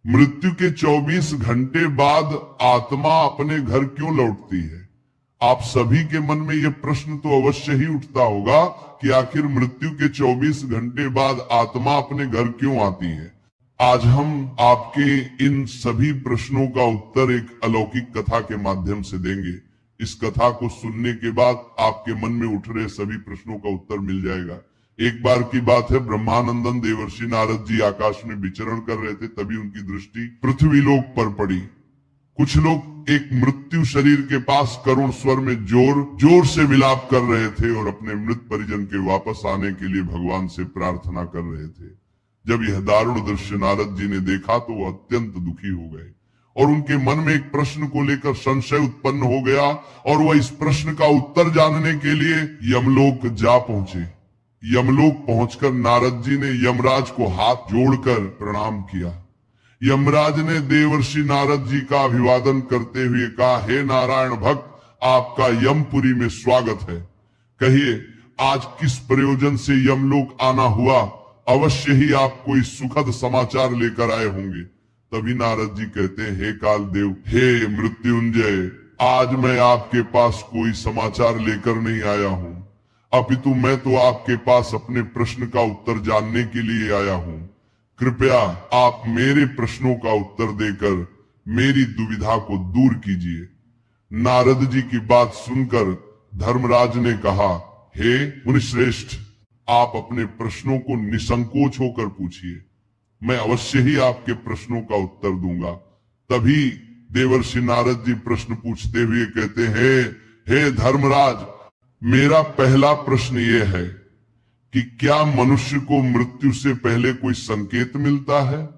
मृत्यु के 24 घंटे बाद आत्मा अपने घर क्यों लौटती है? आप सभी के मन में यह प्रश्न तो अवश्य ही उठता होगा कि आखिर मृत्यु के 24 घंटे बाद आत्मा अपने घर क्यों आती है। आज हम आपके इन सभी प्रश्नों का उत्तर एक अलौकिक कथा के माध्यम से देंगे। इस कथा को सुनने के बाद आपके मन में उठ रहे सभी प्रश्नों का उत्तर मिल जाएगा। एक बार की बात है, ब्रह्मानंदन देवर्षि नारद जी आकाश में विचरण कर रहे थे, तभी उनकी दृष्टि पृथ्वी लोक पर पड़ी। कुछ लोग एक मृत्यु शरीर के पास करुण स्वर में जोर जोर से विलाप कर रहे थे और अपने मृत परिजन के वापस आने के लिए भगवान से प्रार्थना कर रहे थे। जब यह दारुण दृश्य नारद जी ने देखा तो वो अत्यंत दुखी हो गए और उनके मन में एक प्रश्न को लेकर संशय उत्पन्न हो गया और वह इस प्रश्न का उत्तर जानने के लिए यमलोक जा पहुंचे। यमलोक पहुंचकर नारद जी ने यमराज को हाथ जोड़कर प्रणाम किया। यमराज ने देवर्षि नारद जी का अभिवादन करते हुए कहा, हे नारायण भक्त, आपका यमपुरी में स्वागत है। कहिए, आज किस प्रयोजन से यमलोक आना हुआ? अवश्य ही आप कोई सुखद समाचार लेकर आए होंगे। तभी नारद जी कहते हैं, हे काल देव, हे मृत्युंजय, आज मैं आपके पास कोई समाचार लेकर नहीं आया हूं, अपितु मैं तो आपके पास अपने प्रश्न का उत्तर जानने के लिए आया हूं। कृपया आप मेरे प्रश्नों का उत्तर देकर मेरी दुविधा को दूर कीजिए। नारद जी की बात सुनकर धर्मराज ने कहा, हे मुनिश्रेष्ठ, आप अपने प्रश्नों को निसंकोच होकर पूछिए, मैं अवश्य ही आपके प्रश्नों का उत्तर दूंगा। तभी देवर्षि नारद जी प्रश्न पूछते हुए कहते हैं, हे धर्मराज, मेरा पहला प्रश्न ये है कि क्या मनुष्य को मृत्यु से पहले कोई संकेत मिलता है?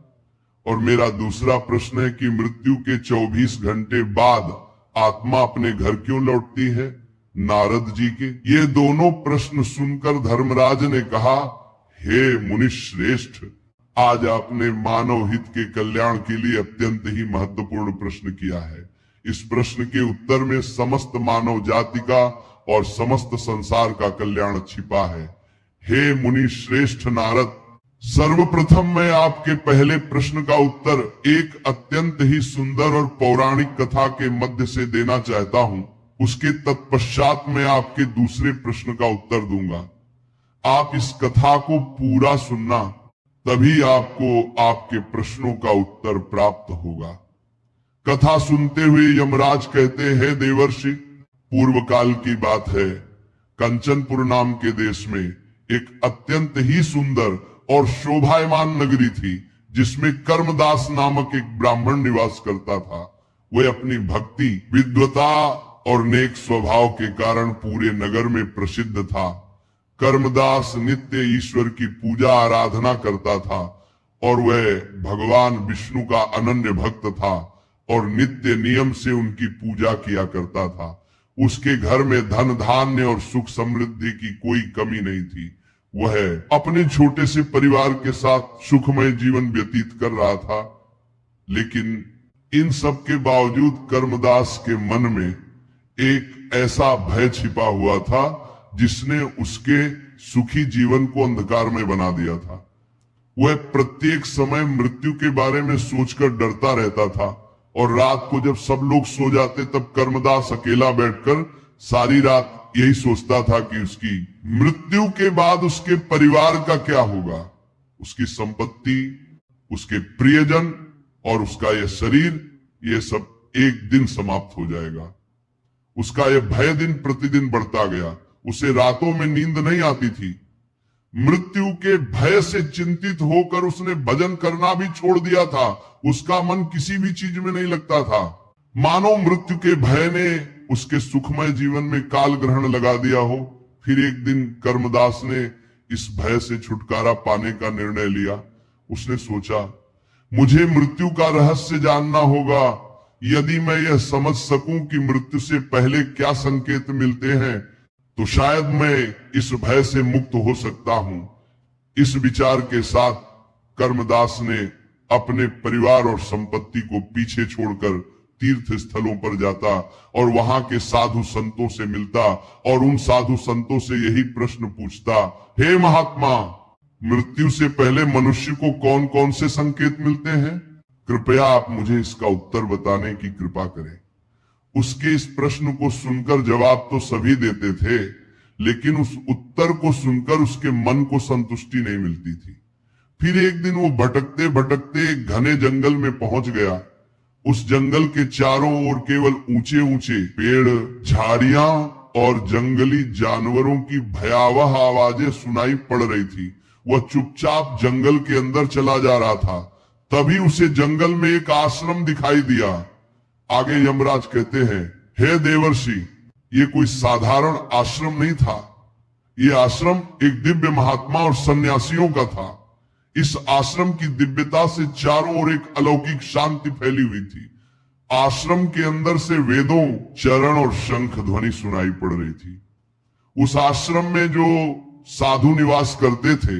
और मेरा दूसरा प्रश्न है कि मृत्यु के 24 घंटे बाद आत्मा अपने घर क्यों लौटती है? नारद जी के ये दोनों प्रश्न सुनकर धर्मराज ने कहा, हे मुनि श्रेष्ठ, आज आपने मानव हित के कल्याण के लिए अत्यंत ही महत्वपूर्ण प्रश्न किया है। इस प्रश्न के उत्तर में समस्त मानव जाति का और समस्त संसार का कल्याण छिपा है। हे मुनि श्रेष्ठ नारद, सर्वप्रथम मैं आपके पहले प्रश्न का उत्तर एक अत्यंत ही सुंदर और पौराणिक कथा के मध्य से देना चाहता हूं। उसके तत्पश्चात मैं आपके दूसरे प्रश्न का उत्तर दूंगा। आप इस कथा को पूरा सुनना, तभी आपको आपके प्रश्नों का उत्तर प्राप्त होगा। कथा सुनते हुए यमराज कहते हैं, देवर्षि, पूर्व काल की बात है, कंचनपुर नाम के देश में एक अत्यंत ही सुंदर और शोभायमान नगरी थी, जिसमें कर्मदास नामक एक ब्राह्मण निवास करता था। वह अपनी भक्ति, विद्वता और नेक स्वभाव के कारण पूरे नगर में प्रसिद्ध था। कर्मदास नित्य ईश्वर की पूजा आराधना करता था और वह भगवान विष्णु का अनन्य भक्त था और नित्य नियम से उनकी पूजा किया करता था। उसके घर में धन धान्य और सुख समृद्धि की कोई कमी नहीं थी। वह अपने छोटे से परिवार के साथ सुखमय जीवन व्यतीत कर रहा था। लेकिन इन सब के बावजूद कर्मदास के मन में एक ऐसा भय छिपा हुआ था जिसने उसके सुखी जीवन को अंधकारमय बना दिया था। वह प्रत्येक समय मृत्यु के बारे में सोचकर डरता रहता था और रात को जब सब लोग सो जाते तब कर्मदास अकेला बैठकर सारी रात यही सोचता था कि उसकी मृत्यु के बाद उसके परिवार का क्या होगा, उसकी संपत्ति, उसके प्रियजन और उसका यह शरीर, यह सब एक दिन समाप्त हो जाएगा। उसका यह भय दिन प्रतिदिन बढ़ता गया। उसे रातों में नींद नहीं आती थी। मृत्यु के भय से चिंतित होकर उसने भजन करना भी छोड़ दिया था। उसका मन किसी भी चीज में नहीं लगता था। मानो मृत्यु के भय ने उसके सुखमय जीवन में काल ग्रहण लगा दिया हो। फिर एक दिन कर्मदास ने इस भय से छुटकारा पाने का निर्णय लिया। उसने सोचा, मुझे मृत्यु का रहस्य जानना होगा। यदि मैं यह समझ सकूं कि मृत्यु से पहले क्या संकेत मिलते हैं, तो शायद मैं इस भय से मुक्त हो सकता हूं। इस विचार के साथ कर्मदास ने अपने परिवार और संपत्ति को पीछे छोड़कर तीर्थ स्थलों पर जाता और वहां के साधु संतों से मिलता और उन साधु संतों से यही प्रश्न पूछता, हे महात्मा, मृत्यु से पहले मनुष्य को कौन कौन से संकेत मिलते हैं? कृपया आप मुझे इसका उत्तर बताने की कृपा करें। उसके इस प्रश्न को सुनकर जवाब तो सभी देते थे, लेकिन उस उत्तर को सुनकर उसके मन को संतुष्टि नहीं मिलती थी। फिर एक दिन वो भटकते भटकते एक घने जंगल में पहुंच गया। उस जंगल के चारों ओर केवल ऊंचे ऊंचे पेड़, झाड़ियां और जंगली जानवरों की भयावह आवाजें सुनाई पड़ रही थी। वह चुपचाप जंगल के अंदर चला जा रहा था। तभी उसे जंगल में एक आश्रम दिखाई दिया। आगे यमराज कहते हैं, हे देवर्षि, ये कोई साधारण आश्रम नहीं था। ये आश्रम एक दिव्य महात्मा और सन्यासियों का था। इस आश्रम की दिव्यता से चारों ओर एक अलौकिक शांति फैली हुई थी। आश्रम के अंदर से वेदों, चरण और शंख ध्वनि सुनाई पड़ रही थी। उस आश्रम में जो साधु निवास करते थे,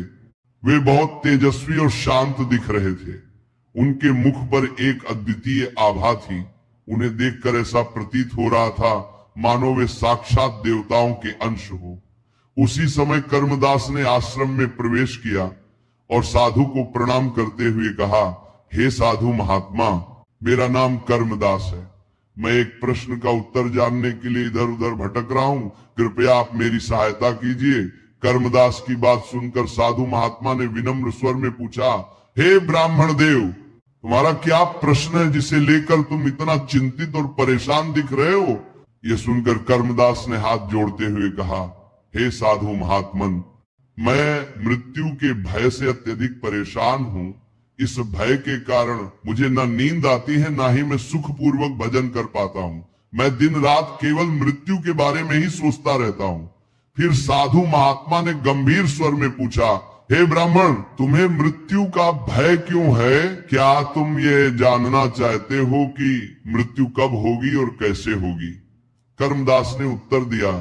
वे बहुत तेजस्वी और शांत दिख रहे थे। उनके मुख पर एक अद्वितीय आभा थी। उन्हें देखकर ऐसा प्रतीत हो रहा था मानो वे साक्षात देवताओं के अंश हो। उसी समय कर्मदास ने आश्रम में प्रवेश किया और साधु को प्रणाम करते हुए कहा, हे साधु महात्मा, मेरा नाम कर्मदास है। मैं एक प्रश्न का उत्तर जानने के लिए इधर उधर भटक रहा हूं। कृपया आप मेरी सहायता कीजिए। कर्मदास की बात सुनकर साधु महात्मा ने विनम्र स्वर में पूछा, हे ब्राह्मण देव, तुम्हारा क्या प्रश्न है जिसे लेकर तुम इतना चिंतित और परेशान दिख रहे हो? यह सुनकर कर्मदास ने हाथ जोड़ते हुए कहा, हे साधु महात्मन, मैं मृत्यु के भय से अत्यधिक परेशान हूं। इस भय के कारण मुझे न नींद आती है, ना ही मैं सुखपूर्वक भजन कर पाता हूं। मैं दिन रात केवल मृत्यु के बारे में ही सोचता रहता हूं। फिर साधु महात्मा ने गंभीर स्वर में पूछा, हे ब्राह्मण, तुम्हें मृत्यु का भय क्यों है? क्या तुम ये जानना चाहते हो कि मृत्यु कब होगी और कैसे होगी? कर्मदास ने उत्तर दिया,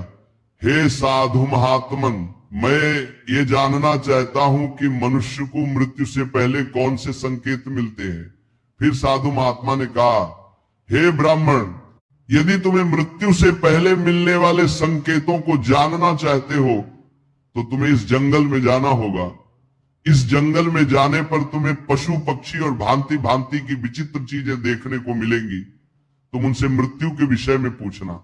हे साधु महात्मन, मैं ये जानना चाहता हूं कि मनुष्य को मृत्यु से पहले कौन से संकेत मिलते हैं। फिर साधु महात्मा ने कहा, हे ब्राह्मण, यदि तुम्हें मृत्यु से पहले मिलने वाले संकेतों को जानना चाहते हो तो तुम्हें इस जंगल में जाना होगा। इस जंगल में जाने पर तुम्हें पशु पक्षी और भांति भांति की विचित्र चीजें देखने को मिलेंगी। तुम उनसे मृत्यु के विषय में पूछना।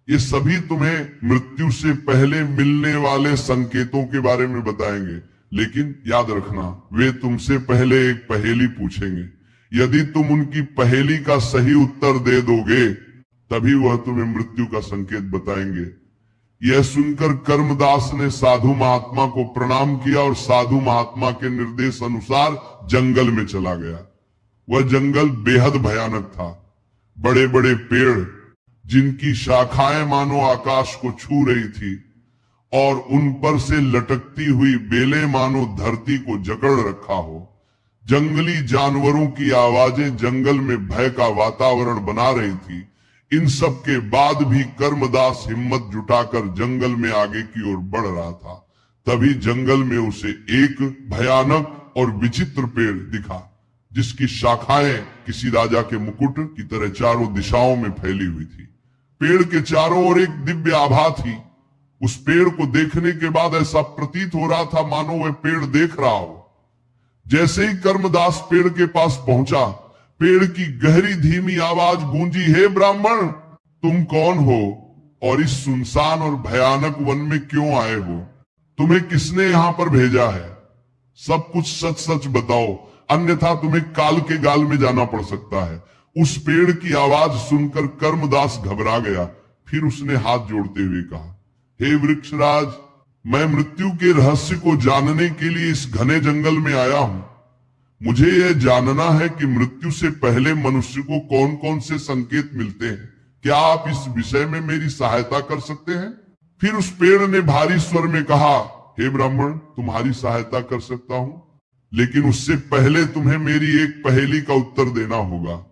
ये सभी तुम्हें मृत्यु से पहले मिलने वाले संकेतों के बारे में बताएंगे, लेकिन याद रखना, वे तुमसे पहले एक पहेली पूछेंगे। यदि तुम उनकी पहेली का सही उत्तर दे दोगे तभी वह तुम्हें मृत्यु का संकेत बताएंगे। यह सुनकर कर्मदास ने साधु महात्मा को प्रणाम किया और साधु महात्मा के निर्देश अनुसार जंगल में चला गया। वह जंगल बेहद भयानक था। बड़े बड़े पेड़ जिनकी शाखाएं मानो आकाश को छू रही थी और उन पर से लटकती हुई बेलें मानो धरती को जकड़ रखा हो। जंगली जानवरों की आवाजें जंगल में भय का वातावरण बना रही थी। इन सब के बाद भी कर्मदास हिम्मत जुटाकर जंगल में आगे की ओर बढ़ रहा था। तभी जंगल में उसे एक भयानक और विचित्र पेड़ दिखा, जिसकी शाखाएं किसी राजा के मुकुट की तरह चारों दिशाओं में फैली हुई थी। पेड़ के चारों ओर एक दिव्य आभा थी। उस पेड़ को देखने के बाद ऐसा प्रतीत हो रहा था मानो वह पेड़ देख रहा हो। जैसे ही कर्मदास पेड़ के पास पहुंचा, पेड़ की गहरी धीमी आवाज गूंजी, हे ब्राह्मण, तुम कौन हो और इस सुनसान और भयानक वन में क्यों आए हो? तुम्हें किसने यहां पर भेजा है? सब कुछ सच सच बताओ, अन्यथा तुम्हें काल के गाल में जाना पड़ सकता है। उस पेड़ की आवाज सुनकर कर्मदास घबरा गया। फिर उसने हाथ जोड़ते हुए कहा, हे वृक्षराज, मैं मृत्यु के रहस्य को जानने के लिए इस घने जंगल में आया हूं। मुझे यह जानना है कि मृत्यु से पहले मनुष्य को कौन कौन से संकेत मिलते हैं। क्या आप इस विषय में मेरी सहायता कर सकते हैं? फिर उस पेड़ ने भारी स्वर में कहा, हे ब्राह्मण, तुम्हारी सहायता कर सकता हूं, लेकिन उससे पहले तुम्हें मेरी एक पहेली का उत्तर देना होगा।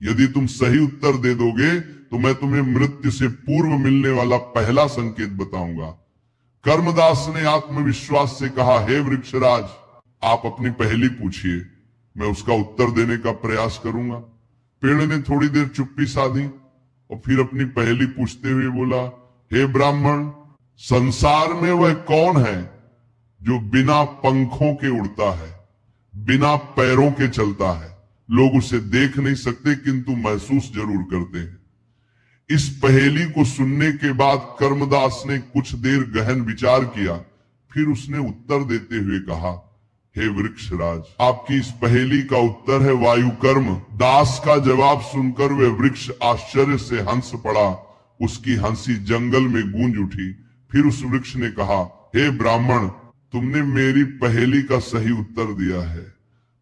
यदि तुम सही उत्तर दे दोगे तो मैं तुम्हें मृत्यु से पूर्व मिलने वाला पहला संकेत बताऊंगा। कर्मदास ने आत्मविश्वास से कहा, हे वृक्षराज, आप अपनी पहेली पूछिए, मैं उसका उत्तर देने का प्रयास करूंगा। पेड़ ने थोड़ी देर चुप्पी साधी और फिर अपनी पहेली पूछते हुए बोला, हे ब्राह्मण, संसार में वह कौन है जो बिना पंखों के उड़ता है, बिना पैरों के चलता है लोग उसे देख नहीं सकते किंतु महसूस जरूर करते हैं। इस पहेली को सुनने के बाद कर्मदास ने कुछ देर गहन विचार किया, फिर उसने उत्तर देते हुए कहा, हे वृक्षराज, आपकी इस पहेली का उत्तर है वायु कर्म। दास का जवाब सुनकर वह वृक्ष आश्चर्य से हंस पड़ा। उसकी हंसी जंगल में गूंज उठी। फिर उस वृक्ष ने कहा, हे ब्राह्मण, तुमने मेरी पहेली का सही उत्तर दिया है।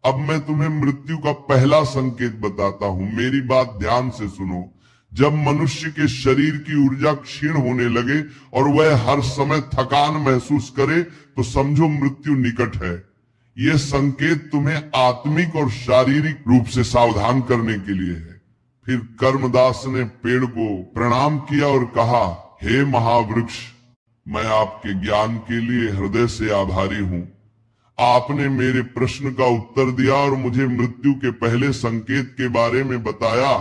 अब मैं तुम्हें मृत्यु का पहला संकेत बताता हूं, मेरी बात ध्यान से सुनो। जब मनुष्य के शरीर की ऊर्जा क्षीण होने लगे और वह हर समय थकान महसूस करे तो समझो मृत्यु निकट है। यह संकेत तुम्हें आत्मिक और शारीरिक रूप से सावधान करने के लिए है। फिर कर्मदास ने पेड़ को प्रणाम किया और कहा, हे महावृक्ष, मैं आपके ज्ञान के लिए हृदय से आभारी हूं। आपने मेरे प्रश्न का उत्तर दिया और मुझे मृत्यु के पहले संकेत के बारे में बताया।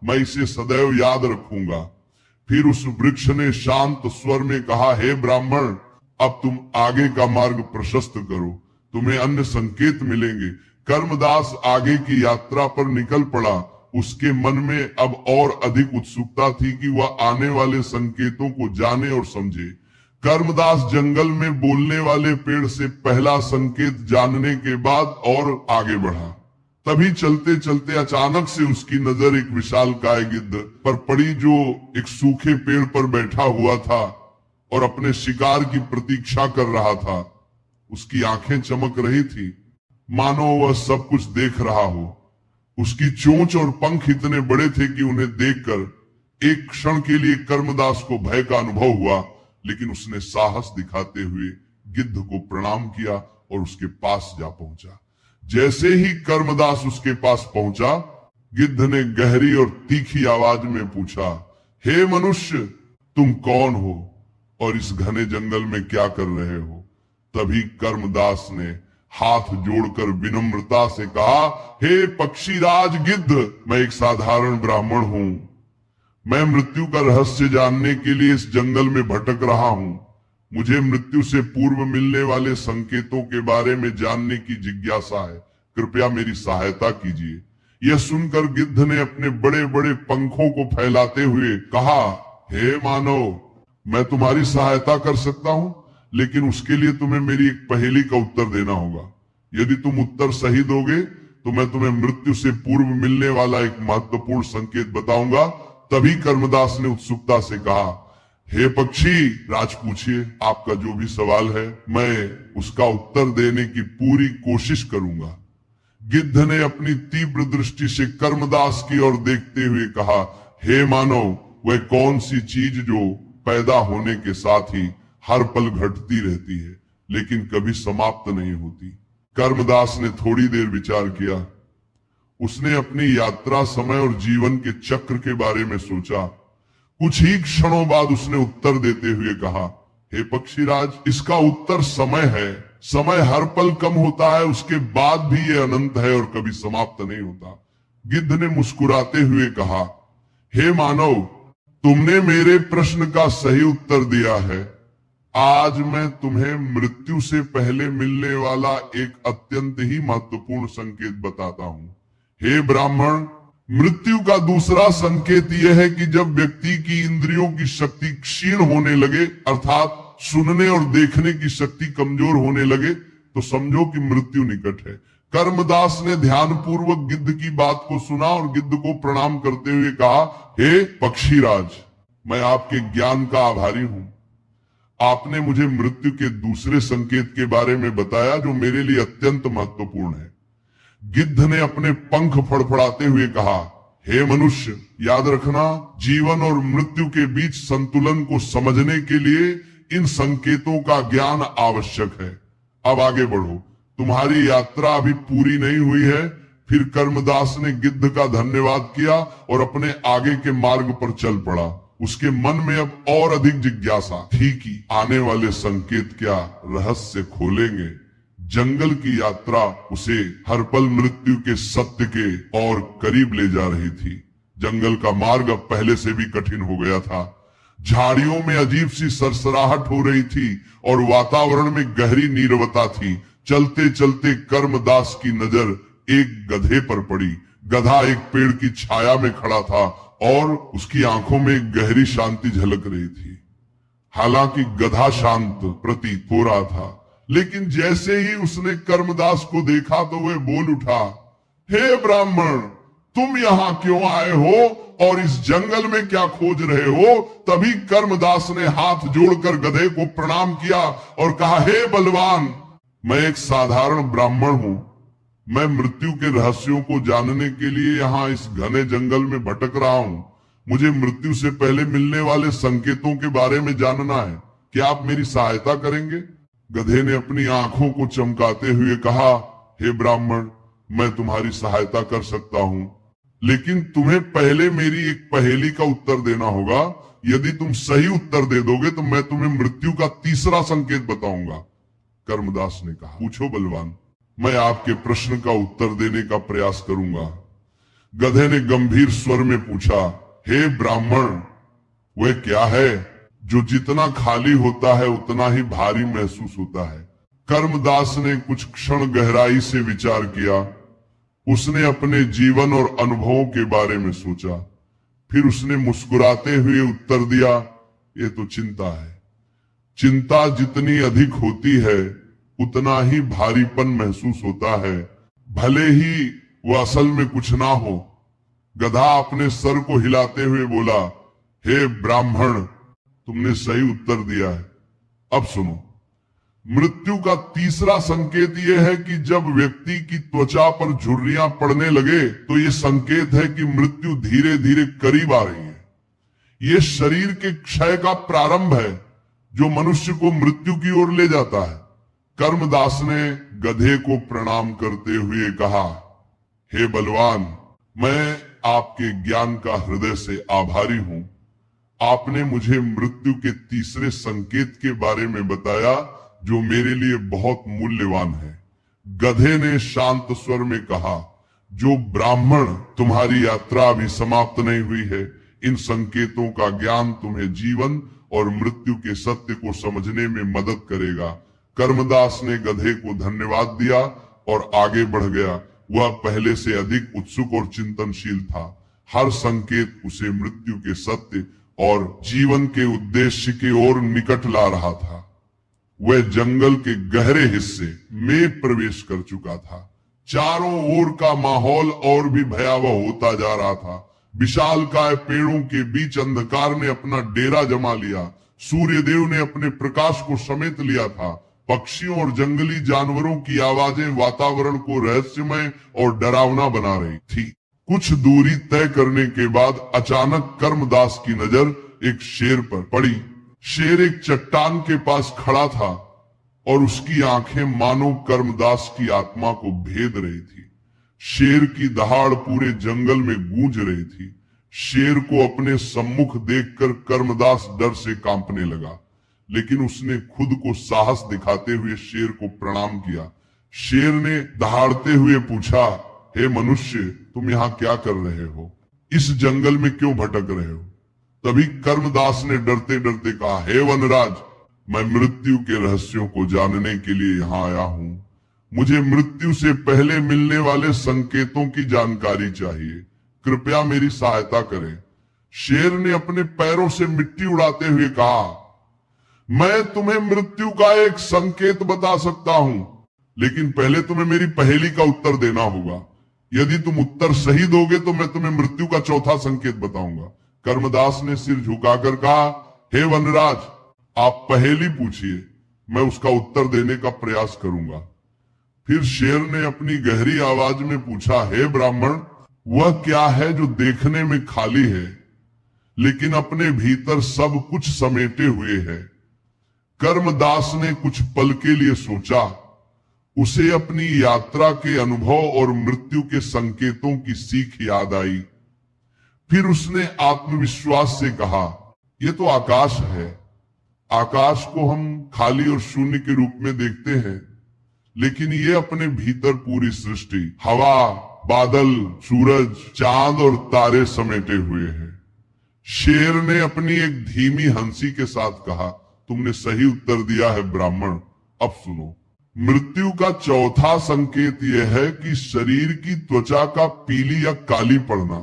मैं इसे सदैव याद रखूंगा। फिर उस वृक्ष ने शांत स्वर में कहा, हे ब्राह्मण, अब तुम आगे का मार्ग प्रशस्त करो, तुम्हें अन्य संकेत मिलेंगे। कर्मदास आगे की यात्रा पर निकल पड़ा। उसके मन में अब और अधिक उत्सुकता थी कि वह आने वाले संकेतों को जाने और समझे। कर्मदास जंगल में बोलने वाले पेड़ से पहला संकेत जानने के बाद और आगे बढ़ा। तभी चलते चलते अचानक से उसकी नजर एक विशालकाय गिद्ध पर पड़ी, जो एक सूखे पेड़ पर बैठा हुआ था और अपने शिकार की प्रतीक्षा कर रहा था। उसकी आंखें चमक रही थी, मानो वह सब कुछ देख रहा हो। उसकी चोंच और पंख इतने बड़े थे कि उन्हें देखकर एक क्षण के लिए कर्मदास को भय का अनुभव हुआ, लेकिन उसने साहस दिखाते हुए गिद्ध को प्रणाम किया और उसके पास जा पहुंचा। जैसे ही कर्मदास उसके पास पहुंचा, गिद्ध ने गहरी और तीखी आवाज में पूछा, हे मनुष्य, तुम कौन हो और इस घने जंगल में क्या कर रहे हो? तभी कर्मदास ने हाथ जोड़कर विनम्रता से कहा, हे पक्षीराज गिद्ध, मैं एक साधारण ब्राह्मण हूं। मैं मृत्यु का रहस्य जानने के लिए इस जंगल में भटक रहा हूं। मुझे मृत्यु से पूर्व मिलने वाले संकेतों के बारे में जानने की जिज्ञासा है। कृपया मेरी सहायता कीजिए। यह सुनकर गिद्ध ने अपने बड़े बड़े पंखों को फैलाते हुए कहा, हे मानव, मैं तुम्हारी सहायता कर सकता हूं, लेकिन उसके लिए तुम्हें मेरी एक पहेली का उत्तर देना होगा। यदि तुम उत्तर सही दोगे तो मैं तुम्हें मृत्यु से पूर्व मिलने वाला एक महत्वपूर्ण संकेत बताऊंगा। तभी कर्मदास ने उत्सुकता से कहा, हे पक्षी राज, पूछिए, आपका जो भी सवाल है मैं उसका उत्तर देने की पूरी कोशिश करूंगा। गिद्ध ने अपनी तीव्र दृष्टि से कर्मदास की ओर देखते हुए कहा, हे मानव, वह कौन सी चीज जो पैदा होने के साथ ही हर पल घटती रहती है लेकिन कभी समाप्त नहीं होती? कर्मदास ने थोड़ी देर विचार किया। उसने अपनी यात्रा, समय और जीवन के चक्र के बारे में सोचा। कुछ ही क्षणों बाद उसने उत्तर देते हुए कहा, हे पक्षीराज, इसका उत्तर समय है। समय हर पल कम होता है, उसके बाद भी ये अनंत है और कभी समाप्त नहीं होता। गिद्ध ने मुस्कुराते हुए कहा, हे मानव, तुमने मेरे प्रश्न का सही उत्तर दिया है। आज मैं तुम्हें मृत्यु से पहले मिलने वाला एक अत्यंत ही महत्वपूर्ण संकेत बताता हूं। हे ब्राह्मण, मृत्यु का दूसरा संकेत यह है कि जब व्यक्ति की इंद्रियों की शक्ति क्षीण होने लगे, अर्थात सुनने और देखने की शक्ति कमजोर होने लगे, तो समझो कि मृत्यु निकट है। कर्मदास ने ध्यानपूर्वक गिद्ध की बात को सुना और गिद्ध को प्रणाम करते हुए कहा, हे पक्षीराज, मैं आपके ज्ञान का आभारी हूं। आपने मुझे मृत्यु के दूसरे संकेत के बारे में बताया जो मेरे लिए अत्यंत महत्वपूर्ण है। गिद्ध ने अपने पंख फड़फड़ाते हुए कहा, हे मनुष्य, याद रखना, जीवन और मृत्यु के बीच संतुलन को समझने के लिए इन संकेतों का ज्ञान आवश्यक है। अब आगे बढ़ो, तुम्हारी यात्रा अभी पूरी नहीं हुई है। फिर कर्मदास ने गिद्ध का धन्यवाद किया और अपने आगे के मार्ग पर चल पड़ा। उसके मन में अब और अधिक जिज्ञासा थी कि आने वाले संकेत क्या रहस्य खोलेंगे। जंगल की यात्रा उसे हर पल मृत्यु के सत्य के और करीब ले जा रही थी। जंगल का मार्ग अब पहले से भी कठिन हो गया था। झाड़ियों में अजीब सी सरसराहट हो रही थी और वातावरण में गहरी नीरवता थी। चलते चलते कर्मदास की नजर एक गधे पर पड़ी। गधा एक पेड़ की छाया में खड़ा था और उसकी आंखों में एक गहरी शांति झलक रही थी। हालांकि गधा शांत प्रतीत हो रहा था, लेकिन जैसे ही उसने कर्मदास को देखा तो वह बोल उठा, हे ब्राह्मण, तुम यहाँ क्यों आए हो और इस जंगल में क्या खोज रहे हो? तभी कर्मदास ने हाथ जोड़कर गधे को प्रणाम किया और कहा, हे बलवान, मैं एक साधारण ब्राह्मण हूं। मैं मृत्यु के रहस्यों को जानने के लिए यहाँ इस घने जंगल में भटक रहा हूं। मुझे मृत्यु से पहले मिलने वाले संकेतों के बारे में जानना है। क्या आप मेरी सहायता करेंगे? गधे ने अपनी आंखों को चमकाते हुए कहा, हे ब्राह्मण, मैं तुम्हारी सहायता कर सकता हूं, लेकिन तुम्हें पहले मेरी एक पहेली का उत्तर देना होगा। यदि तुम सही उत्तर दे दोगे तो मैं तुम्हें मृत्यु का तीसरा संकेत बताऊंगा। कर्मदास ने कहा, पूछो बलवान, मैं आपके प्रश्न का उत्तर देने का प्रयास करूंगा। गधे ने गंभीर स्वर में पूछा, हे ब्राह्मण, वह क्या है जो जितना खाली होता है उतना ही भारी महसूस होता है? कर्मदास ने कुछ क्षण गहराई से विचार किया। उसने अपने जीवन और अनुभवों के बारे में सोचा। फिर उसने मुस्कुराते हुए उत्तर दिया, ये तो चिंता है। चिंता जितनी अधिक होती है उतना ही भारीपन महसूस होता है, भले ही वह असल में कुछ ना हो। गधा अपने सर को हिलाते हुए बोला, हे ब्राह्मण, तुमने सही उत्तर दिया है। अब सुनो, मृत्यु का तीसरा संकेत यह है कि जब व्यक्ति की त्वचा पर झुर्रियां पड़ने लगे तो यह संकेत है कि मृत्यु धीरे धीरे करीब आ रही है। यह शरीर के क्षय का प्रारंभ है जो मनुष्य को मृत्यु की ओर ले जाता है। कर्मदास ने गधे को प्रणाम करते हुए कहा, हे बलवान, मैं आपके ज्ञान का हृदय से आभारी हूं। आपने मुझे मृत्यु के तीसरे संकेत के बारे में बताया जो मेरे लिए बहुत मूल्यवान है। गधे ने शांत स्वर में कहा, जो ब्राह्मण, तुम्हारी यात्रा अभी समाप्त नहीं हुई है। इन संकेतों का ज्ञान तुम्हें जीवन और मृत्यु के सत्य को समझने में मदद करेगा। कर्मदास ने गधे को धन्यवाद दिया और आगे बढ़ गया। वह पहले से अधिक उत्सुक और चिंतनशील था। हर संकेत उसे मृत्यु के सत्य और जीवन के उद्देश्य की ओर निकट ला रहा था। वह जंगल के गहरे हिस्से में प्रवेश कर चुका था। चारों ओर का माहौल और भी भयावह होता जा रहा था। विशालकाय पेड़ों के बीच अंधकार ने अपना डेरा जमा लिया। सूर्यदेव ने अपने प्रकाश को समेट लिया था। पक्षियों और जंगली जानवरों की आवाजें वातावरण को रहस्यमय और डरावना बना रही थी। कुछ दूरी तय करने के बाद अचानक कर्मदास की नजर एक शेर पर पड़ी। शेर एक चट्टान के पास खड़ा था और उसकी आंखें मानो कर्मदास की आत्मा को भेद रही थी। शेर की दहाड़ पूरे जंगल में गूंज रही थी। शेर को अपने सम्मुख देखकर कर्मदास डर से कांपने लगा, लेकिन उसने खुद को साहस दिखाते हुए शेर को प्रणाम किया। शेर ने दहाड़ते हुए पूछा, हे मनुष्य, तुम यहाँ क्या कर रहे हो? इस जंगल में क्यों भटक रहे हो? तभी कर्मदास ने डरते डरते कहा, हे वनराज, मैं मृत्यु के रहस्यों को जानने के लिए यहाँ आया हूँ। मुझे मृत्यु से पहले मिलने वाले संकेतों की जानकारी चाहिए। कृपया मेरी सहायता करें। शेर ने अपने पैरों से मिट्टी उड़ाते हुए कहा, मैं तुम्हें मृत्यु का एक संकेत बता सकता हूं, लेकिन पहले तुम्हें मेरी पहेली का उत्तर देना होगा। यदि तुम उत्तर सही दोगे तो मैं तुम्हें मृत्यु का चौथा संकेत बताऊंगा। कर्मदास ने सिर झुकाकर कहा, हे वनराज, आप पहेली पूछिए, मैं उसका उत्तर देने का प्रयास करूंगा। फिर शेर ने अपनी गहरी आवाज में पूछा, हे ब्राह्मण, वह क्या है जो देखने में खाली है लेकिन अपने भीतर सब कुछ समेटे हुए है? कर्मदास ने कुछ पल के लिए सोचा। उसे अपनी यात्रा के अनुभव और मृत्यु के संकेतों की सीख याद आई। फिर उसने आत्मविश्वास से कहा, यह तो आकाश है। आकाश को हम खाली और शून्य के रूप में देखते हैं, लेकिन ये अपने भीतर पूरी सृष्टि, हवा, बादल, सूरज, चांद और तारे समेटे हुए हैं। शेर ने अपनी एक धीमी हंसी के साथ कहा, तुमने सही उत्तर दिया है ब्राह्मण। अब सुनो, मृत्यु का चौथा संकेत यह है कि शरीर की त्वचा का पीली या काली पड़ना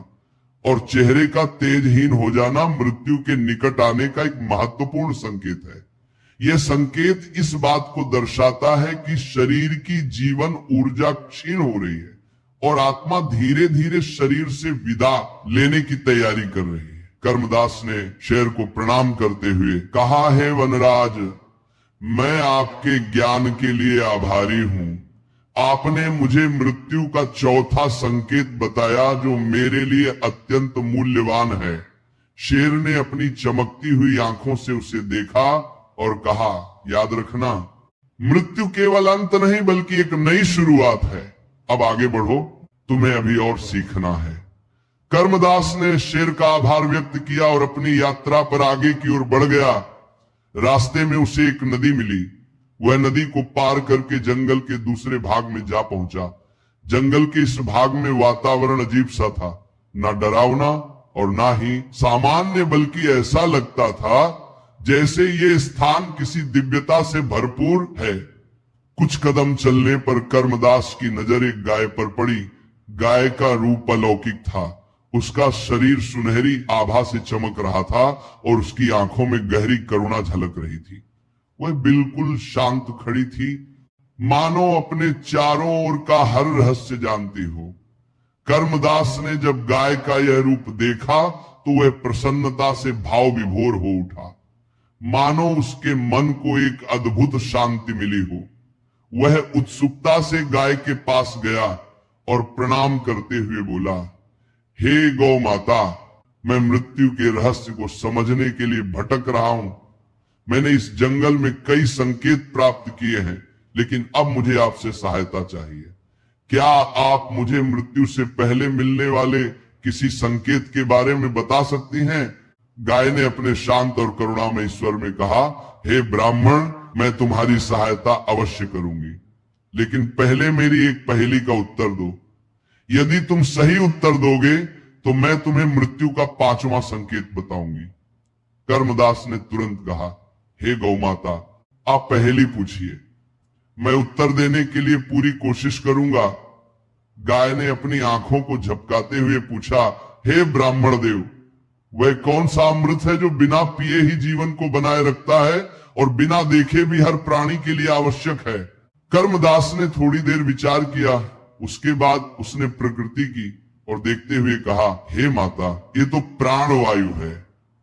और चेहरे का तेजहीन हो जाना मृत्यु के निकट आने का एक महत्वपूर्ण संकेत है। यह संकेत इस बात को दर्शाता है कि शरीर की जीवन ऊर्जा क्षीण हो रही है और आत्मा धीरे धीरे शरीर से विदा लेने की तैयारी कर रही है। कर्मदास ने शेर को प्रणाम करते हुए कहा, हे वनराज, मैं आपके ज्ञान के लिए आभारी हूं। आपने मुझे मृत्यु का चौथा संकेत बताया जो मेरे लिए अत्यंत मूल्यवान है। शेर ने अपनी चमकती हुई आंखों से उसे देखा और कहा, याद रखना, मृत्यु केवल अंत नहीं बल्कि एक नई शुरुआत है। अब आगे बढ़ो, तुम्हें अभी और सीखना है। कर्मदास ने शेर का आभार व्यक्त किया और अपनी यात्रा पर आगे की ओर बढ़ गया। रास्ते में उसे एक नदी मिली। वह नदी को पार करके जंगल के दूसरे भाग में जा पहुंचा। जंगल के इस भाग में वातावरण अजीब सा था, ना डरावना और ना ही सामान्य, बल्कि ऐसा लगता था जैसे ये स्थान किसी दिव्यता से भरपूर है। कुछ कदम चलने पर कर्मदास की नजर एक गाय पर पड़ी। गाय का रूप अलौकिक था। उसका शरीर सुनहरी आभा से चमक रहा था और उसकी आंखों में गहरी करुणा झलक रही थी। वह बिल्कुल शांत खड़ी थी, मानो अपने चारों ओर का हर रहस्य जानती हो। कर्मदास ने जब गाय का यह रूप देखा तो वह प्रसन्नता से भाव विभोर हो उठा, मानो उसके मन को एक अद्भुत शांति मिली हो। वह उत्सुकता से गाय के पास गया और प्रणाम करते हुए बोला, हे गौ माता, मैं मृत्यु के रहस्य को समझने के लिए भटक रहा हूं। मैंने इस जंगल में कई संकेत प्राप्त किए हैं, लेकिन अब मुझे आपसे सहायता चाहिए। क्या आप मुझे मृत्यु से पहले मिलने वाले किसी संकेत के बारे में बता सकती हैं? गाय ने अपने शांत और करुणामय स्वर में कहा, हे ब्राह्मण, मैं तुम्हारी सहायता अवश्य करूंगी, लेकिन पहले मेरी एक पहेली का उत्तर दो। यदि तुम सही उत्तर दोगे तो मैं तुम्हें मृत्यु का 5वां संकेत बताऊंगी। कर्मदास ने तुरंत कहा, हे गौ माता, आप पहेली पूछिए, मैं उत्तर देने के लिए पूरी कोशिश करूंगा। गाय ने अपनी आंखों को झपकाते हुए पूछा, हे ब्राह्मण देव, वह कौन सा अमृत है जो बिना पिए ही जीवन को बनाए रखता है और बिना देखे भी हर प्राणी के लिए आवश्यक है? कर्मदास ने थोड़ी देर विचार किया। उसके बाद उसने प्रकृति की और देखते हुए कहा, हे माता, ये तो प्राणवायु है।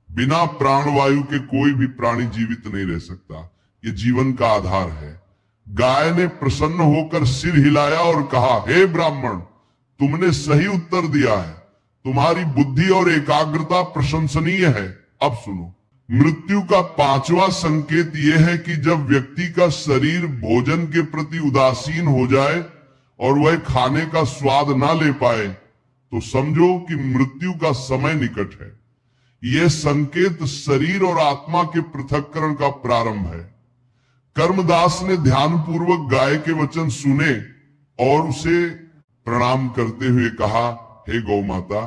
बिना प्राणवायु के कोई भी प्राणी जीवित नहीं रह सकता। ये जीवन का आधार है। गाय ने प्रसन्न होकर सिर हिलाया और कहा, हे ब्राह्मण, तुमने सही उत्तर दिया है। तुम्हारी बुद्धि और एकाग्रता प्रशंसनीय है। अब सुनो, मृत्यु का 5वां संकेत यह है कि जब व्यक्ति का शरीर भोजन के प्रति उदासीन हो जाए और वह खाने का स्वाद ना ले पाए तो समझो कि मृत्यु का समय निकट है। यह संकेत शरीर और आत्मा के पृथक्करण का प्रारंभ है। कर्मदास ने ध्यानपूर्वक गाय के वचन सुने और उसे प्रणाम करते हुए कहा, हे गौ माता,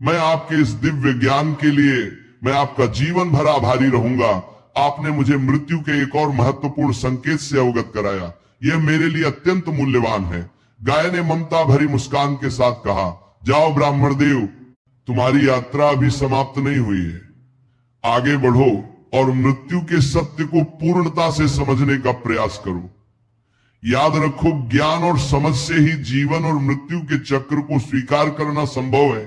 मैं आपके इस दिव्य ज्ञान के लिए मैं आपका जीवन भर आभारी रहूंगा। आपने मुझे मृत्यु के एक और महत्वपूर्ण संकेत से अवगत कराया। यह मेरे लिए अत्यंत मूल्यवान है। गाय ने ममता भरी मुस्कान के साथ कहा, जाओ ब्राह्मण देव, तुम्हारी यात्रा अभी समाप्त नहीं हुई है। आगे बढ़ो और मृत्यु के सत्य को पूर्णता से समझने का प्रयास करो। याद रखो, ज्ञान और समझ से ही जीवन और मृत्यु के चक्र को स्वीकार करना संभव है।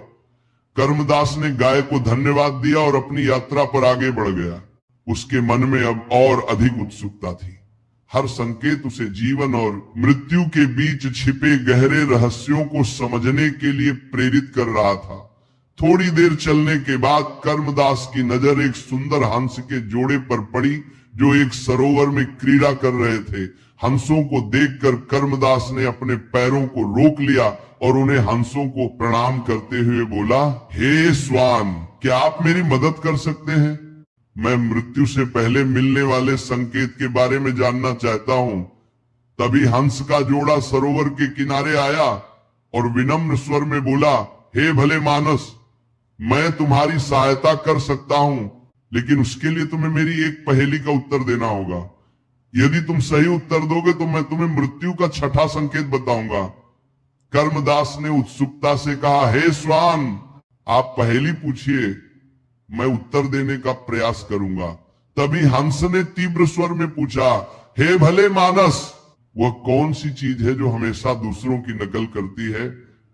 कर्मदास ने गाय को धन्यवाद दिया और अपनी यात्रा पर आगे बढ़ गया। उसके मन में अब और अधिक उत्सुकता थी। हर संकेत उसे जीवन और मृत्यु के बीच छिपे गहरे रहस्यों को समझने के लिए प्रेरित कर रहा था। थोड़ी देर चलने के बाद कर्मदास की नजर एक सुंदर हंस के जोड़े पर पड़ी जो एक सरोवर में क्रीड़ा कर रहे थे। हंसों को देखकर कर्मदास ने अपने पैरों को रोक लिया और उन्हें हंसों को प्रणाम करते हुए बोला, हे स्वान, क्या आप मेरी मदद कर सकते हैं? मैं मृत्यु से पहले मिलने वाले संकेत के बारे में जानना चाहता हूं। तभी हंस का जोड़ा सरोवर के किनारे आया और विनम्र स्वर में बोला, हे भले मानस, मैं तुम्हारी सहायता कर सकता हूं, लेकिन उसके लिए तुम्हें मेरी एक पहेली का उत्तर देना होगा। यदि तुम सही उत्तर दोगे तो मैं तुम्हें मृत्यु का छठा संकेत बताऊंगा। कर्मदास ने उत्सुकता से कहा, हे स्वान, आप पहेली पूछिए, मैं उत्तर देने का प्रयास करूंगा। तभी हंस ने तीव्र स्वर में पूछा, हे भले मानस, वह कौन सी चीज है जो हमेशा दूसरों की नकल करती है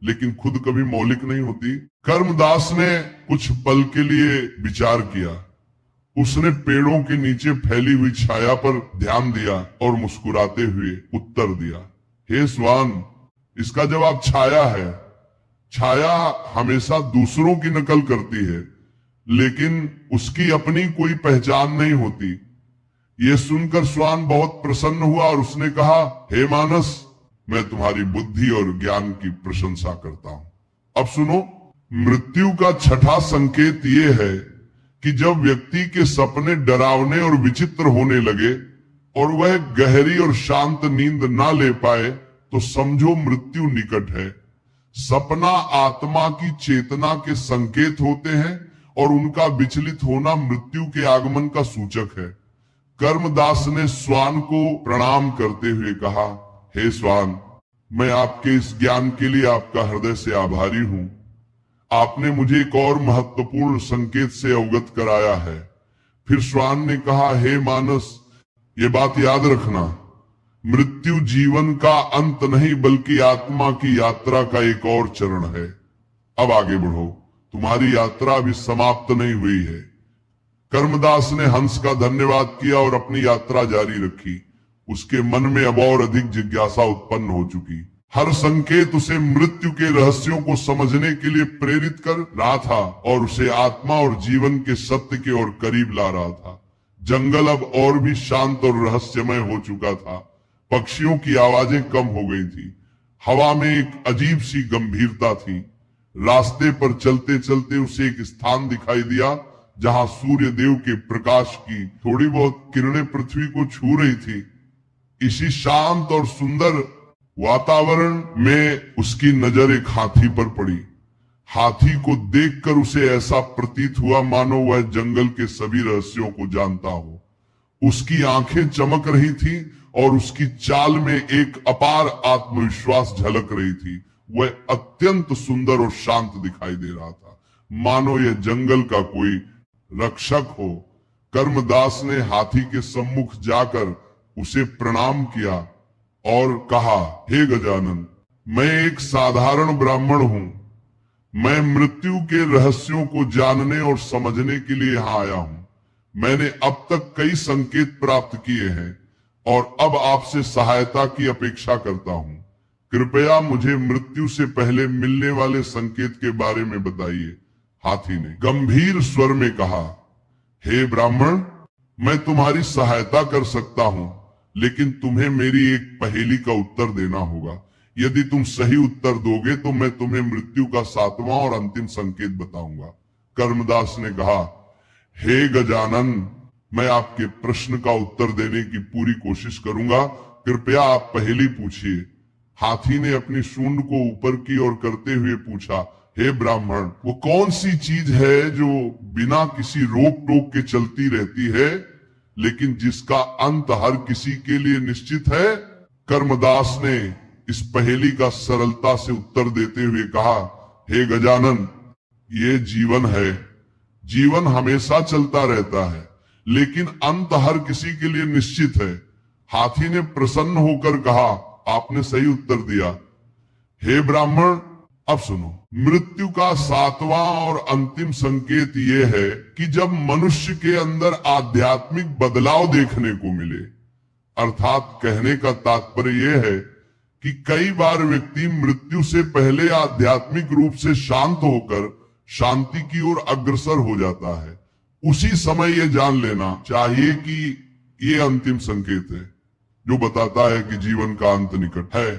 लेकिन खुद कभी मौलिक नहीं होती? कर्मदास ने कुछ पल के लिए विचार किया। उसने पेड़ों के नीचे फैली हुई छाया पर ध्यान दिया और मुस्कुराते हुए उत्तर दिया, हे स्वान, इसका जवाब छाया है। छाया हमेशा दूसरों की नकल करती है लेकिन उसकी अपनी कोई पहचान नहीं होती। यह सुनकर स्वान बहुत प्रसन्न हुआ और उसने कहा, हे मानस, मैं तुम्हारी बुद्धि और ज्ञान की प्रशंसा करता हूं। अब सुनो, मृत्यु का छठा संकेत यह है कि जब व्यक्ति के सपने डरावने और विचित्र होने लगे और वह गहरी और शांत नींद ना ले पाए तो समझो मृत्यु निकट है। सपना आत्मा की चेतना के संकेत होते हैं और उनका विचलित होना मृत्यु के आगमन का सूचक है। कर्मदास ने स्वान को प्रणाम करते हुए कहा, हे स्वान, मैं आपके इस ज्ञान के लिए आपका हृदय से आभारी हूं। आपने मुझे एक और महत्वपूर्ण संकेत से अवगत कराया है। फिर स्वान ने कहा, हे मानस, ये बात याद रखना, मृत्यु जीवन का अंत नहीं बल्कि आत्मा की यात्रा का एक और चरण है। अब आगे बढ़ो, तुम्हारी यात्रा अभी समाप्त नहीं हुई है। कर्मदास ने हंस का धन्यवाद किया और अपनी यात्रा जारी रखी। उसके मन में अब और अधिक जिज्ञासा उत्पन्न हो चुकी। हर संकेत उसे मृत्यु के रहस्यों को समझने के लिए प्रेरित कर रहा था और उसे आत्मा और जीवन के सत्य के ओर करीब ला रहा था। जंगल अब और भी शांत और रहस्यमय हो चुका था। पक्षियों की आवाजें कम हो गई थी। हवा में एक अजीब सी गंभीरता थी। रास्ते पर चलते चलते उसे एक स्थान दिखाई दिया जहां सूर्य देव के प्रकाश की थोड़ी बहुत किरणें पृथ्वी को छू रही थी। इसी शांत और सुंदर वातावरण में उसकी नजर एक हाथी पर पड़ी। हाथी को देखकर उसे ऐसा प्रतीत हुआ मानो वह जंगल के सभी रहस्यों को जानता हो। उसकी आंखें चमक रही थी और उसकी चाल में एक अपार आत्मविश्वास झलक रही थी। वह अत्यंत सुंदर और शांत दिखाई दे रहा था, मानो यह जंगल का कोई रक्षक हो। कर्मदास ने हाथी के सम्मुख जाकर उसे प्रणाम किया और कहा, हे गजानन, मैं एक साधारण ब्राह्मण हूं। मैं मृत्यु के रहस्यों को जानने और समझने के लिए यहां आया हूं। मैंने अब तक कई संकेत प्राप्त किए हैं और अब आपसे सहायता की अपेक्षा करता हूं। कृपया मुझे मृत्यु से पहले मिलने वाले संकेत के बारे में बताइए। हाथी ने गंभीर स्वर में कहा, हे ब्राह्मण, मैं तुम्हारी सहायता कर सकता हूं, लेकिन तुम्हें मेरी एक पहेली का उत्तर देना होगा। यदि तुम सही उत्तर दोगे तो मैं तुम्हें मृत्यु का सातवां और अंतिम संकेत बताऊंगा। कर्मदास ने कहा, हे गजानन, मैं आपके प्रश्न का उत्तर देने की पूरी कोशिश करूंगा। कृपया आप पहेली पूछिए। हाथी ने अपनी सूंड को ऊपर की ओर करते हुए पूछा, हे ब्राह्मण, वो कौन सी चीज है जो बिना किसी रोक टोक के चलती रहती है लेकिन जिसका अंत हर किसी के लिए निश्चित है? कर्मदास ने इस पहेली का सरलता से उत्तर देते हुए कहा, हे गजानन, ये जीवन है। जीवन हमेशा चलता रहता है लेकिन अंत हर किसी के लिए निश्चित है। हाथी ने प्रसन्न होकर कहा, आपने सही उत्तर दिया। हे ब्राह्मण, अब सुनो, मृत्यु का सातवां और अंतिम संकेत यह है कि जब मनुष्य के अंदर आध्यात्मिक बदलाव देखने को मिले, अर्थात कहने का तात्पर्य यह है कि कई बार व्यक्ति मृत्यु से पहले आध्यात्मिक रूप से शांत होकर शांति की ओर अग्रसर हो जाता है। उसी समय यह जान लेना चाहिए कि यह अंतिम संकेत है जो बताता है कि जीवन का अंत निकट है।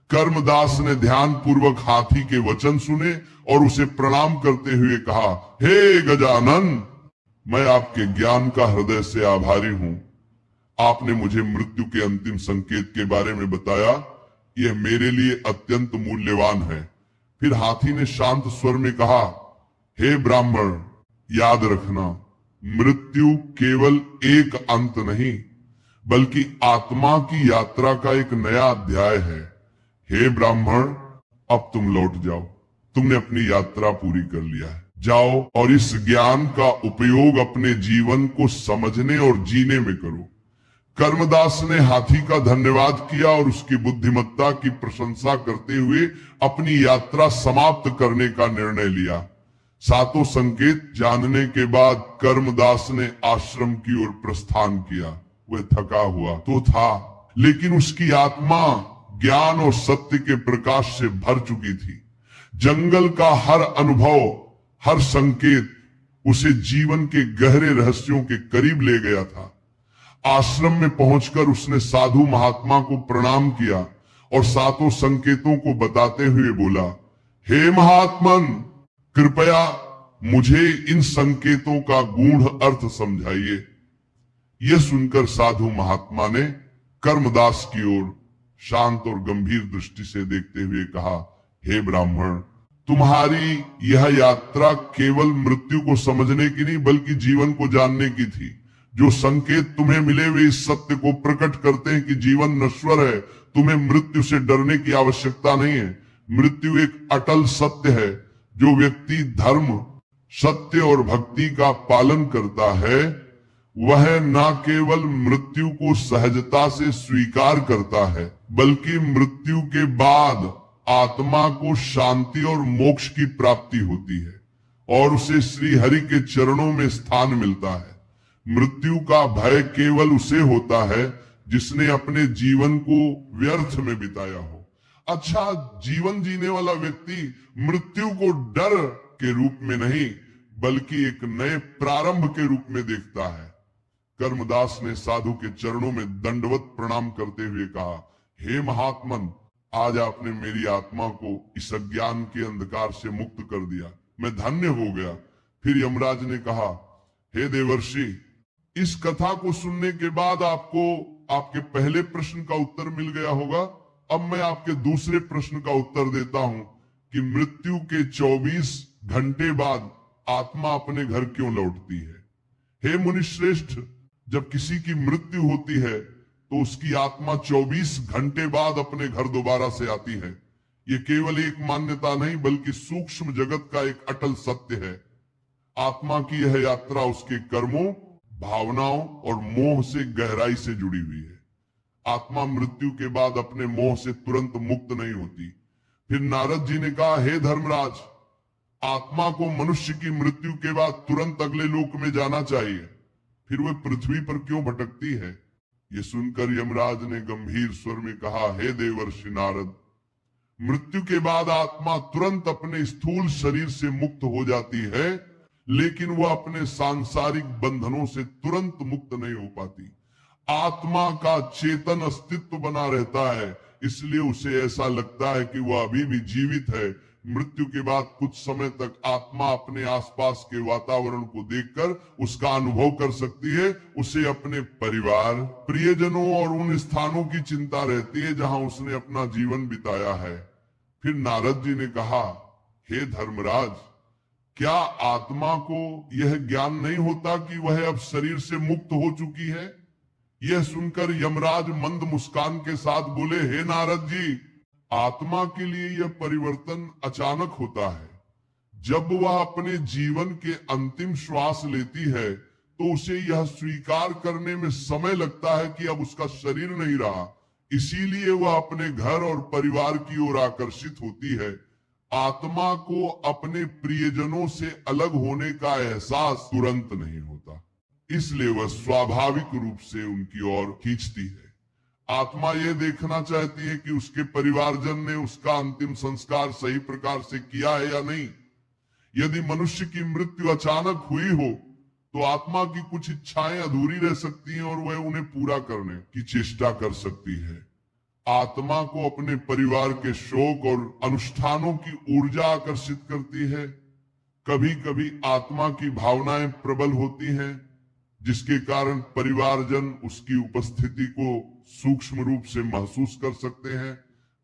कर्मदास ने ध्यान पूर्वक हाथी के वचन सुने और उसे प्रणाम करते हुए कहा, हे गजानन, मैं आपके ज्ञान का हृदय से आभारी हूं। आपने मुझे मृत्यु के अंतिम संकेत के बारे में बताया। यह मेरे लिए अत्यंत मूल्यवान है। फिर हाथी ने शांत स्वर में कहा, हे ब्राह्मण, याद रखना, मृत्यु केवल एक अंत नहीं बल्कि आत्मा की यात्रा का एक नया अध्याय है। हे ब्राह्मण, अब तुम लौट जाओ, तुमने अपनी यात्रा पूरी कर लिया है। जाओ और इस ज्ञान का उपयोग अपने जीवन को समझने और जीने में करो। कर्मदास ने हाथी का धन्यवाद किया और उसकी बुद्धिमत्ता की प्रशंसा करते हुए अपनी यात्रा समाप्त करने का निर्णय लिया। सातों संकेत जानने के बाद कर्मदास ने आश्रम की ओर प्रस्थान किया। वह थका हुआ तो था, लेकिन उसकी आत्मा ज्ञान और सत्य के प्रकाश से भर चुकी थी। जंगल का हर अनुभव, हर संकेत उसे जीवन के गहरे रहस्यों के करीब ले गया था। आश्रम में पहुंचकर उसने साधु महात्मा को प्रणाम किया और सातों संकेतों को बताते हुए बोला, हे महात्मन, कृपया मुझे इन संकेतों का गूढ़ अर्थ समझाइए। यह सुनकर साधु महात्मा ने कर्मदास की ओर शांत और गंभीर दृष्टि से देखते हुए कहा, हे ब्राह्मण, तुम्हारी यह यात्रा केवल मृत्यु को समझने की नहीं बल्कि जीवन को जानने की थी। जो संकेत तुम्हें मिले वे इस सत्य को प्रकट करते हैं कि जीवन नश्वर है। तुम्हें मृत्यु से डरने की आवश्यकता नहीं है। मृत्यु एक अटल सत्य है। जो व्यक्ति धर्म, सत्य और भक्ति का पालन करता है वह न केवल मृत्यु को सहजता से स्वीकार करता है बल्कि मृत्यु के बाद आत्मा को शांति और मोक्ष की प्राप्ति होती है और उसे श्री हरि के चरणों में स्थान मिलता है। मृत्यु का भय केवल उसे होता है जिसने अपने जीवन को व्यर्थ में बिताया हो। अच्छा, जीवन जीने वाला व्यक्ति मृत्यु को डर के रूप में नहीं बल्कि एक नए प्रारंभ के रूप में देखता है। कर्मदास ने साधु के चरणों में दंडवत प्रणाम करते हुए कहा, हे महात्मन, आज आपने मेरी आत्मा को इस अज्ञान के अंधकार से मुक्त कर दिया। मैं धन्य हो गया। फिर यमराज ने कहा, हे देवर्षि, इस कथा को सुनने के बाद आपको आपके पहले प्रश्न का उत्तर मिल गया होगा। अब मैं आपके दूसरे प्रश्न का उत्तर देता हूं कि मृत्यु के 24 घंटे बाद आत्मा अपने घर क्यों लौटती है। हे मुनिश्रेष्ठ, जब किसी की मृत्यु होती है तो उसकी आत्मा 24 घंटे बाद अपने घर दोबारा से आती है। ये केवल एक मान्यता नहीं बल्कि सूक्ष्म जगत का एक अटल सत्य है। आत्मा की यह यात्रा उसके कर्मों, भावनाओं और मोह से गहराई से जुड़ी हुई है। आत्मा मृत्यु के बाद अपने मोह से तुरंत मुक्त नहीं होती। फिर नारद जी ने कहा, हे धर्मराज, आत्मा को मनुष्य की मृत्यु के बाद तुरंत अगले लोक में जाना चाहिए, फिर वह पृथ्वी पर क्यों भटकती है। ये सुनकर यमराज ने गंभीर स्वर में कहा, हे देवर्षि नारद, मृत्यु के बाद आत्मा तुरंत अपने स्थूल शरीर से मुक्त हो जाती है, लेकिन वह अपने सांसारिक बंधनों से तुरंत मुक्त नहीं हो पाती। आत्मा का चेतन अस्तित्व बना रहता है, इसलिए उसे ऐसा लगता है कि वह अभी भी जीवित है। मृत्यु के बाद कुछ समय तक आत्मा अपने आसपास के वातावरण को देखकर उसका अनुभव कर सकती है। उसे अपने परिवार, प्रियजनों और उन स्थानों की चिंता रहती है जहां उसने अपना जीवन बिताया है। फिर नारद जी ने कहा, हे धर्मराज, क्या आत्मा को यह ज्ञान नहीं होता कि वह अब शरीर से मुक्त हो चुकी है। यह सुनकर यमराज मंद मुस्कान के साथ बोले, हे नारद जी, आत्मा के लिए यह परिवर्तन अचानक होता है। जब वह अपने जीवन के अंतिम श्वास लेती है तो उसे यह स्वीकार करने में समय लगता है कि अब उसका शरीर नहीं रहा, इसीलिए वह अपने घर और परिवार की ओर आकर्षित होती है। आत्मा को अपने प्रियजनों से अलग होने का एहसास तुरंत नहीं होता, इसलिए वह स्वाभाविक रूप से उनकी ओर खींचती है। आत्मा यह देखना चाहती है कि उसके परिवारजन ने उसका अंतिम संस्कार सही प्रकार से किया है या नहीं। यदि मनुष्य की मृत्यु अचानक हुई हो तो आत्मा की कुछ इच्छाएं अधूरी रह सकती हैं और वह उन्हें पूरा करने की चेष्टा कर सकती है। आत्मा को अपने परिवार के शोक और अनुष्ठानों की ऊर्जा आकर्षित करती है। कभी कभी आत्मा की भावनाएं प्रबल होती हैं, जिसके कारण परिवारजन उसकी उपस्थिति को सूक्ष्म रूप से महसूस कर सकते हैं।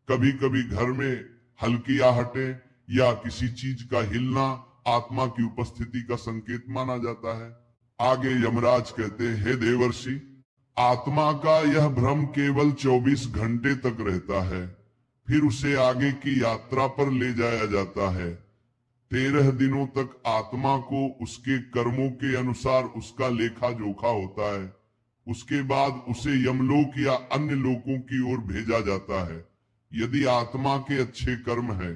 कभी कभी घर में हल्की आहटें या किसी चीज का हिलना आत्मा की उपस्थिति का संकेत माना जाता है। आगे यमराज कहते हैं, हे देवर्षि, आत्मा का यह भ्रम केवल 24 घंटे तक रहता है, फिर उसे आगे की यात्रा पर ले जाया जाता है। 13 दिनों तक आत्मा को उसके कर्मों के अनुसार उसका लेखा जोखा होता है। उसके बाद उसे यमलोक या अन्य लोकों की ओर भेजा जाता है। यदि आत्मा के अच्छे कर्म है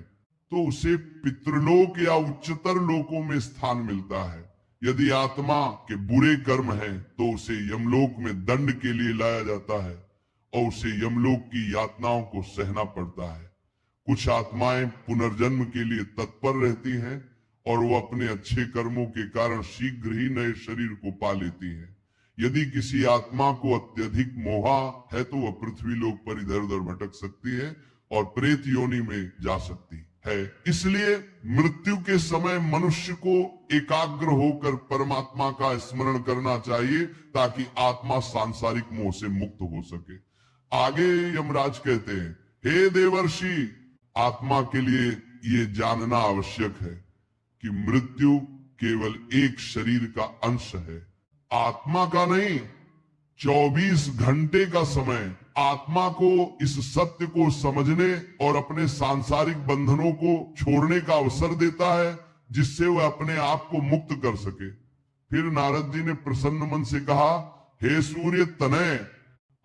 तो उसे पितृलोक या उच्चतर लोकों में स्थान मिलता है। यदि आत्मा के बुरे कर्म हैं तो उसे यमलोक में दंड के लिए लाया जाता है और उसे यमलोक की यातनाओं को सहना पड़ता है। कुछ आत्माएं पुनर्जन्म के लिए तत्पर रहती हैं और वो अपने अच्छे कर्मों के कारण शीघ्र ही नए शरीर को पा लेती हैं। यदि किसी आत्मा को अत्यधिक मोहा है तो वह पृथ्वी लोक पर इधर उधर भटक सकती है और प्रेत योनि में जा सकती है। इसलिए मृत्यु के समय मनुष्य को एकाग्र होकर परमात्मा का स्मरण करना चाहिए ताकि आत्मा सांसारिक मोह से मुक्त हो सके। आगे यमराज कहते हैं, हे देवर्षि, आत्मा के लिए ये जानना आवश्यक है कि मृत्यु केवल एक शरीर का अंश है, आत्मा का नहीं। 24 घंटे का समय आत्मा को इस सत्य को समझने और अपने सांसारिक बंधनों को छोड़ने का अवसर देता है, जिससे वह अपने आप को मुक्त कर सके। फिर नारद जी ने प्रसन्न मन से कहा, हे सूर्य तनय,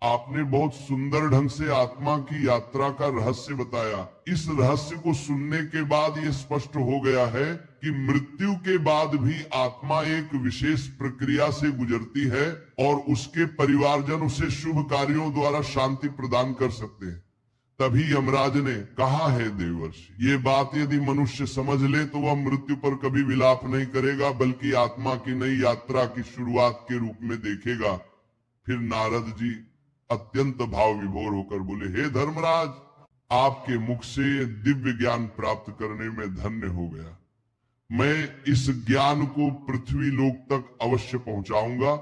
आपने बहुत सुंदर ढंग से आत्मा की यात्रा का रहस्य बताया। इस रहस्य को सुनने के बाद ये स्पष्ट हो गया है कि मृत्यु के बाद भी आत्मा एक विशेष प्रक्रिया से गुजरती है और उसके परिवारजन उसे शुभ कार्यों द्वारा शांति प्रदान कर सकते हैं। तभी यमराज ने कहा, है देवर्षि, ये बात यदि मनुष्य समझ ले तो वह मृत्यु पर कभी विलाप नहीं करेगा, बल्कि आत्मा की नई यात्रा की शुरुआत के रूप में देखेगा। फिर नारद जी अत्यंत भाव विभोर होकर बोले, हे धर्मराज, आपके मुख से दिव्य ज्ञान प्राप्त करने में धन्य हो गया। मैं इस ज्ञान को पृथ्वी लोक तक अवश्य पहुंचाऊंगा,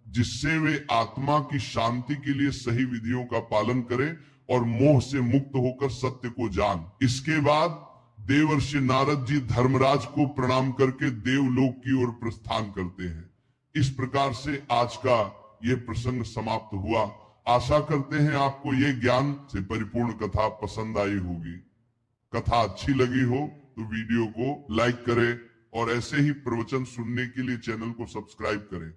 जिससे वे आत्मा की शांति के लिए सही विधियों का पालन करें और मोह से मुक्त होकर सत्य को जान। इसके बाद देवर्षि नारद जी धर्मराज को प्रणाम करके देवलोक की ओर प्रस्थान करते हैं। इस प्रकार से आज का ये प्रसंग समाप्त हुआ। आशा करते हैं आपको ये ज्ञान से परिपूर्ण कथा पसंद आई होगी। कथा अच्छी लगी हो तो वीडियो को लाइक करें और ऐसे ही प्रवचन सुनने के लिए चैनल को सब्सक्राइब करें।